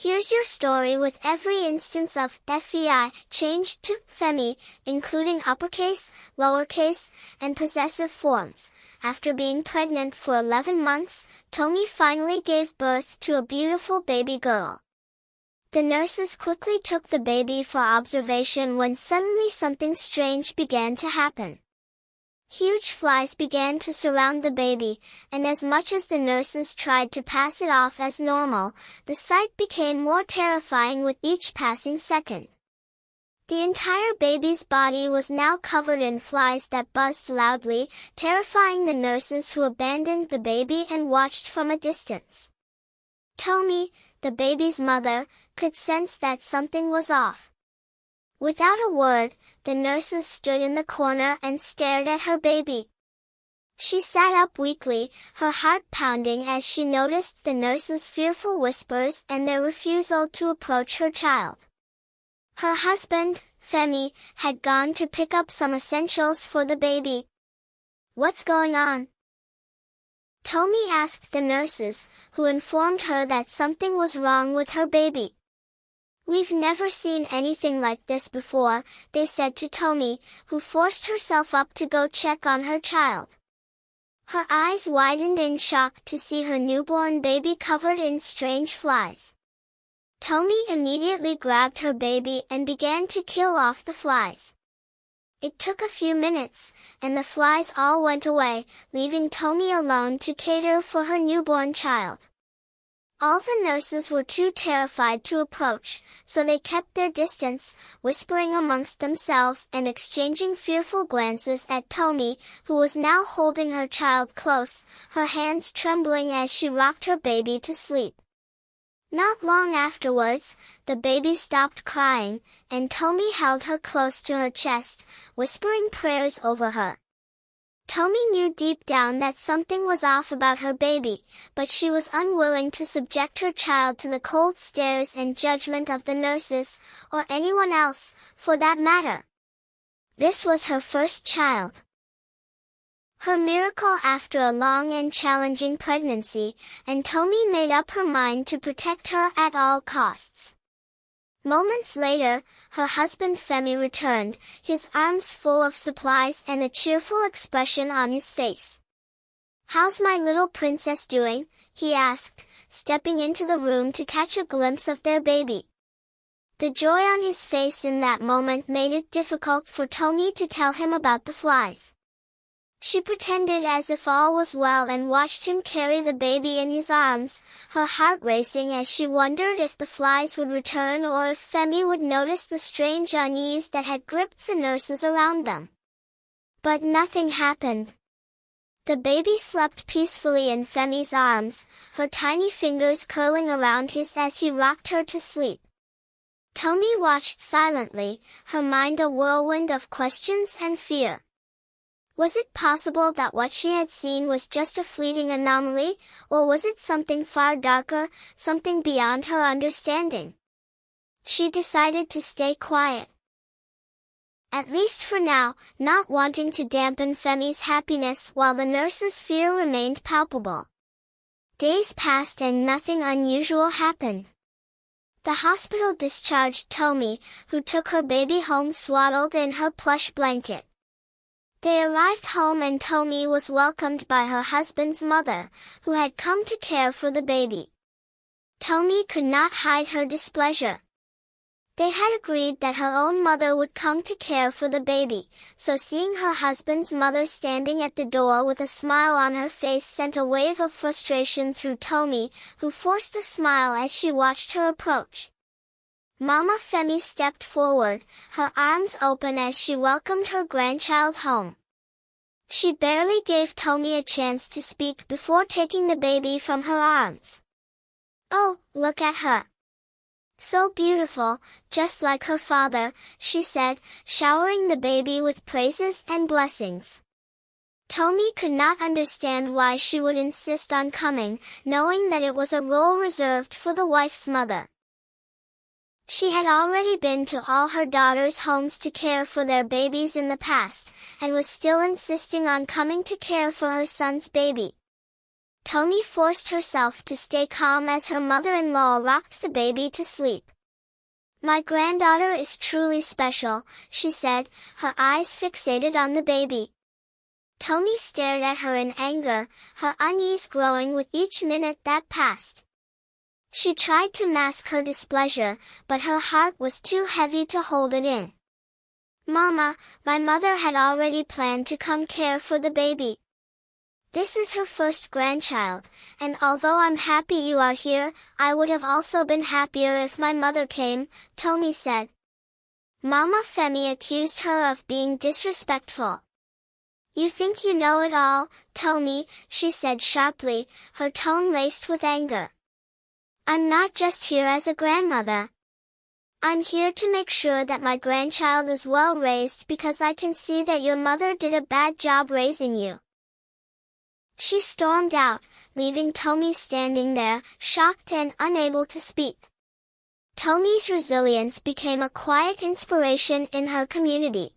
Here's your story with every instance of FEI changed to FEMI, including uppercase, lowercase, and possessive forms. After being pregnant for 11 months, Tomi finally gave birth to a beautiful baby girl. The nurses quickly took the baby for observation when suddenly something strange began to happen. Huge flies began to surround the baby, and as much as the nurses tried to pass it off as normal, the sight became more terrifying with each passing second. The entire baby's body was now covered in flies that buzzed loudly, terrifying the nurses who abandoned the baby and watched from a distance. Tomi, the baby's mother, could sense that something was off. Without a word, the nurses stood in the corner and stared at her baby. She sat up weakly, her heart pounding as she noticed the nurses' fearful whispers and their refusal to approach her child. Her husband, Femi, had gone to pick up some essentials for the baby. "What's going on?" Tomi asked the nurses, who informed her that something was wrong with her baby. "We've never seen anything like this before," they said to Tomi, who forced herself up to go check on her child. Her eyes widened in shock to see her newborn baby covered in strange flies. Tomi immediately grabbed her baby and began to kill off the flies. It took a few minutes, and the flies all went away, leaving Tomi alone to cater for her newborn child. All the nurses were too terrified to approach, so they kept their distance, whispering amongst themselves and exchanging fearful glances at Tomi, who was now holding her child close, her hands trembling as she rocked her baby to sleep. Not long afterwards, the baby stopped crying, and Tomi held her close to her chest, whispering prayers over her. Tomi knew deep down that something was off about her baby, but she was unwilling to subject her child to the cold stares and judgment of the nurses, or anyone else, for that matter. This was her first child. Her miracle after a long and challenging pregnancy, and Tomi made up her mind to protect her at all costs. Moments later, her husband Femi returned, his arms full of supplies and a cheerful expression on his face. "How's my little princess doing?" he asked, stepping into the room to catch a glimpse of their baby. The joy on his face in that moment made it difficult for Tomi to tell him about the flies. She pretended as if all was well and watched him carry the baby in his arms, her heart racing as she wondered if the flies would return or if Femi would notice the strange unease that had gripped the nurses around them. But nothing happened. The baby slept peacefully in Femi's arms, her tiny fingers curling around his as he rocked her to sleep. Tomi watched silently, her mind a whirlwind of questions and fear. Was it possible that what she had seen was just a fleeting anomaly, or was it something far darker, something beyond her understanding? She decided to stay quiet. At least for now, not wanting to dampen Femi's happiness while the nurse's fear remained palpable. Days passed and nothing unusual happened. The hospital discharged Tomi, who took her baby home swaddled in her plush blanket. They arrived home and Tomi was welcomed by her husband's mother, who had come to care for the baby. Tomi could not hide her displeasure. They had agreed that her own mother would come to care for the baby, so seeing her husband's mother standing at the door with a smile on her face sent a wave of frustration through Tomi, who forced a smile as she watched her approach. Mama Femi stepped forward, her arms open as she welcomed her grandchild home. She barely gave Tomi a chance to speak before taking the baby from her arms. "Oh, look at her. So beautiful, just like her father," she said, showering the baby with praises and blessings. Tomi could not understand why she would insist on coming, knowing that it was a role reserved for the wife's mother. She had already been to all her daughters' homes to care for their babies in the past, and was still insisting on coming to care for her son's baby. Tomi forced herself to stay calm as her mother-in-law rocked the baby to sleep. "My granddaughter is truly special," she said, her eyes fixated on the baby. Tomi stared at her in anger, her unease growing with each minute that passed. She tried to mask her displeasure, but her heart was too heavy to hold it in. "Mama, my mother had already planned to come care for the baby. This is her first grandchild, and although I'm happy you are here, I would have also been happier if my mother came," Tomi said. Mama Femi accused her of being disrespectful. "You think you know it all, Tomi," she said sharply, her tone laced with anger. "I'm not just here as a grandmother. I'm here to make sure that my grandchild is well raised because I can see that your mother did a bad job raising you." She stormed out, leaving Tomi standing there, shocked and unable to speak. Tomi's resilience became a quiet inspiration in her community.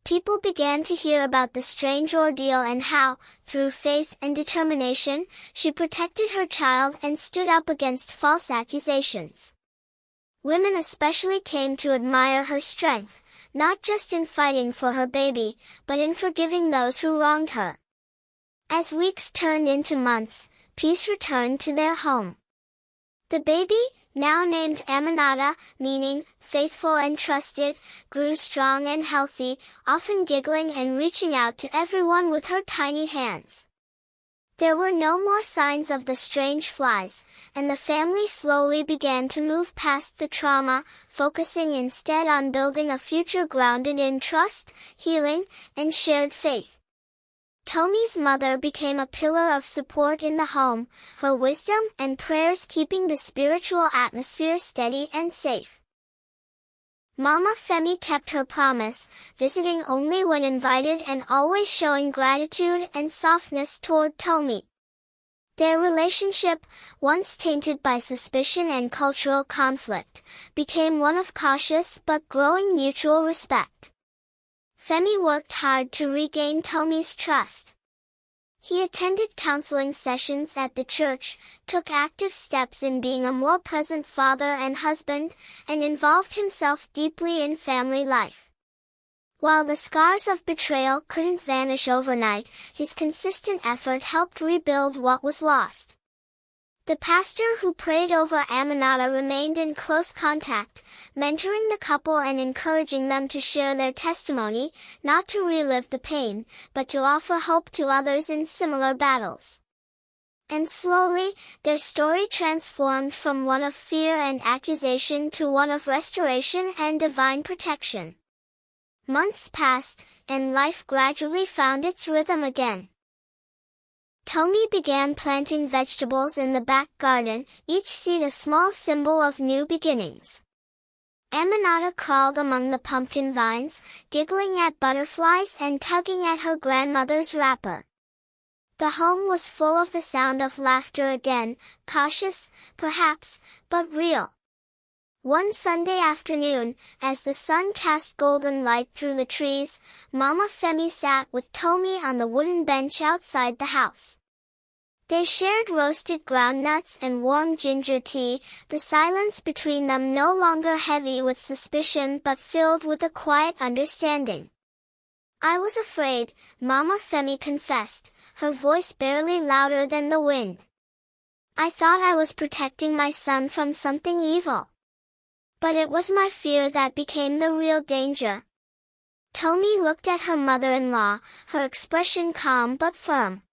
People began to hear about the strange ordeal and how, through faith and determination, she protected her child and stood up against false accusations. Women especially came to admire her strength, not just in fighting for her baby, but in forgiving those who wronged her. As weeks turned into months, peace returned to their home. The baby, now named Aminata, meaning faithful and trusted, grew strong and healthy, often giggling and reaching out to everyone with her tiny hands. There were no more signs of the strange flies, and the family slowly began to move past the trauma, focusing instead on building a future grounded in trust, healing, and shared faith. Tomi's mother became a pillar of support in the home, her wisdom and prayers keeping the spiritual atmosphere steady and safe. Mama Femi kept her promise, visiting only when invited and always showing gratitude and softness toward Tomi. Their relationship, once tainted by suspicion and cultural conflict, became one of cautious but growing mutual respect. Femi worked hard to regain Tomi's trust. He attended counseling sessions at the church, took active steps in being a more present father and husband, and involved himself deeply in family life. While the scars of betrayal couldn't vanish overnight, his consistent effort helped rebuild what was lost. The pastor who prayed over Aminata remained in close contact, mentoring the couple and encouraging them to share their testimony, not to relive the pain, but to offer hope to others in similar battles. And slowly, their story transformed from one of fear and accusation to one of restoration and divine protection. Months passed, and life gradually found its rhythm again. Tomi began planting vegetables in the back garden, each seed a small symbol of new beginnings. Aminata crawled among the pumpkin vines, giggling at butterflies and tugging at her grandmother's wrapper. The home was full of the sound of laughter again, cautious, perhaps, but real. One Sunday afternoon, as the sun cast golden light through the trees, Mama Femi sat with Tomi on the wooden bench outside the house. They shared roasted ground nuts and warm ginger tea, the silence between them no longer heavy with suspicion but filled with a quiet understanding. "I was afraid," Mama Femi confessed, her voice barely louder than the wind. "I thought I was protecting my son from something evil. But it was my fear that became the real danger." Tomi looked at her mother-in-law, her expression calm but firm.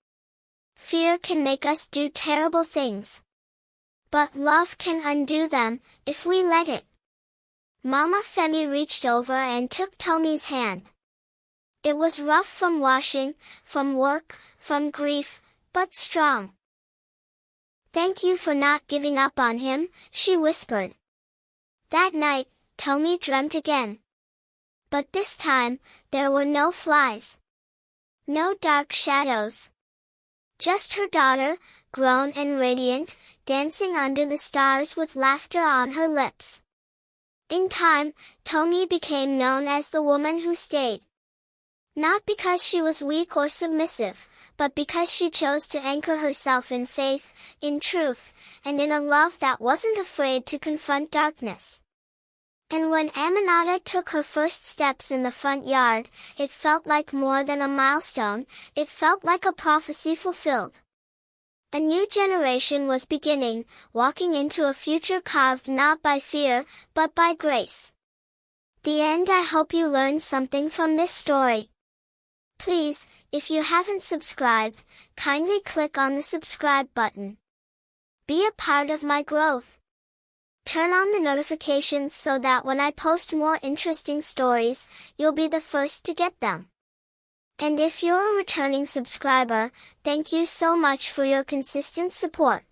"Fear can make us do terrible things. But love can undo them, if we let it." Mama Femi reached over and took Tomi's hand. It was rough from washing, from work, from grief, but strong. "Thank you for not giving up on him," she whispered. That night, Tomi dreamt again. But this time, there were no flies. No dark shadows. Just her daughter, grown and radiant, dancing under the stars with laughter on her lips. In time, Tomi became known as the woman who stayed. Not because she was weak or submissive, but because she chose to anchor herself in faith, in truth, and in a love that wasn't afraid to confront darkness. And when Aminata took her first steps in the front yard, it felt like more than a milestone, it felt like a prophecy fulfilled. A new generation was beginning, walking into a future carved not by fear, but by grace. The end. I hope you learned something from this story. Please, if you haven't subscribed, kindly click on the subscribe button. Be a part of my growth. Turn on the notifications so that when I post more interesting stories, you'll be the first to get them. And if you're a returning subscriber, thank you so much for your consistent support.